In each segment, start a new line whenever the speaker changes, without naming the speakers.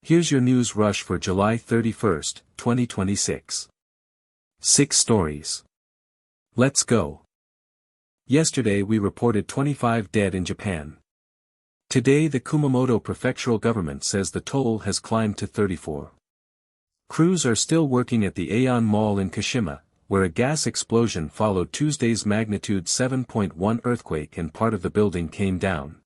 Here's your news rush for July 31st, 2026. 6 stories. Let's go. Yesterday we reported 25 dead in Japan. Today the Kumamoto prefectural government says the toll has climbed to 34. Crews are still working at the Aeon Mall in Kashima, where a gas explosion followed Tuesday's magnitude 7.1 earthquake and part of the building came down.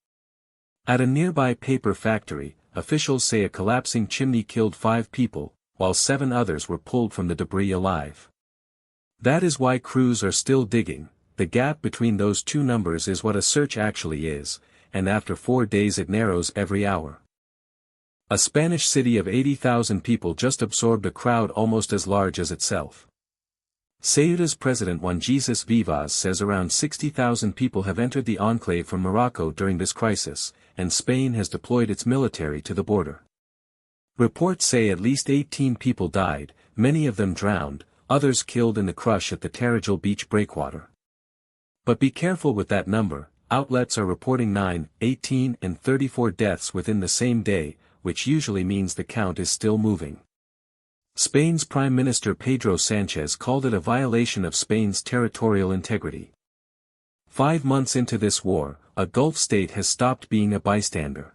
At a nearby paper factory, officials say a collapsing chimney killed 5 people, while 7 others were pulled from the debris alive. That is why crews are still digging. The gap between those two numbers is what a search actually is, and after 4 days it narrows every hour. A Spanish city of 80,000 people just absorbed a crowd almost as large as itself. Ceuta's president Juan Jesus Vivas says around 60,000 people have entered the enclave from Morocco during this crisis, and Spain has deployed its military to the border. Reports say at least 18 people died, many of them drowned, others killed in the crush at the Tarajal beach breakwater. But be careful with that number. Outlets are reporting 9, 18 and 34 deaths within the same day, which usually means the count is still moving. Spain's Prime Minister Pedro Sanchez called it a violation of Spain's territorial integrity. 5 months into this war, a Gulf state has stopped being a bystander.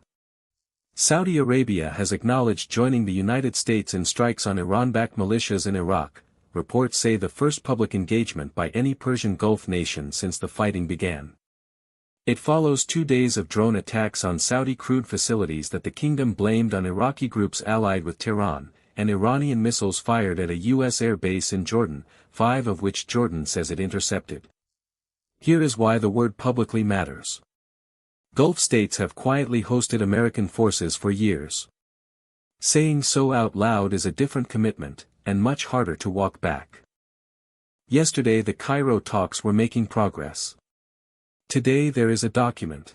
Saudi Arabia has acknowledged joining the United States in strikes on Iran-backed militias in Iraq. Reports say the first public engagement by any Persian Gulf nation since the fighting began. It follows 2 days of drone attacks on Saudi crude facilities that the kingdom blamed on Iraqi groups allied with Tehran, and Iranian missiles fired at a U.S. air base in Jordan, 5 of which Jordan says it intercepted. Here is why the word publicly matters. Gulf states have quietly hosted American forces for years. Saying so out loud is a different commitment, and much harder to walk back. Yesterday the Cairo talks were making progress. Today there is a document.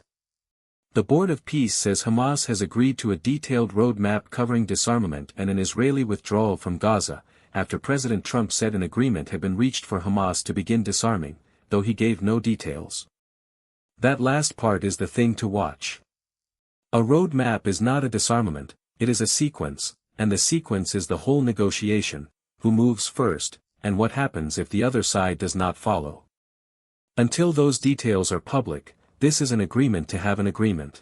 The Board of Peace says Hamas has agreed to a detailed roadmap covering disarmament and an Israeli withdrawal from Gaza, after President Trump said an agreement had been reached for Hamas to begin disarming, though he gave no details. That last part is the thing to watch. A roadmap is not a disarmament, it is a sequence, and the sequence is the whole negotiation: who moves first, and what happens if the other side does not follow. Until those details are public, this is an agreement to have an agreement.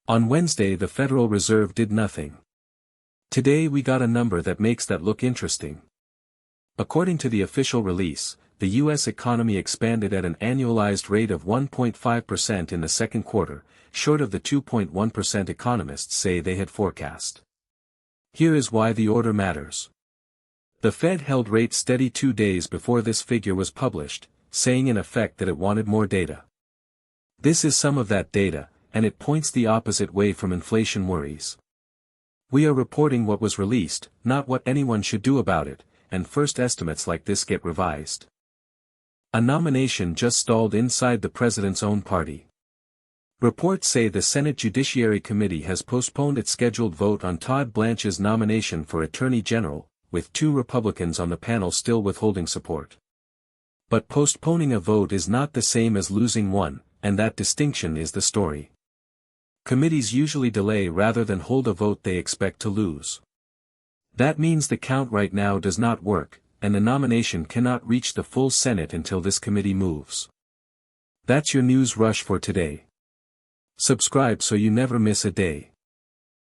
On Wednesday the Federal Reserve did nothing. Today we got a number that makes that look interesting. According to the official release, the U.S. economy expanded at an annualized rate of 1.5% in the second quarter, short of the 2.1% economists say they had forecast. Here is why the order matters. The Fed held rates steady 2 days before this figure was published, saying in effect that it wanted more data. This is some of that data, and it points the opposite way from inflation worries. We are reporting what was released, not what anyone should do about it, and first estimates like this get revised. A nomination just stalled inside the president's own party. Reports say the Senate Judiciary Committee has postponed its scheduled vote on Todd Blanche's nomination for Attorney General, with 2 Republicans on the panel still withholding support. But postponing a vote is not the same as losing one, and that distinction is the story. Committees usually delay rather than hold a vote they expect to lose. That means the count right now does not work, and the nomination cannot reach the full Senate until this committee moves. That's your news rush for today. Subscribe so you never miss a day.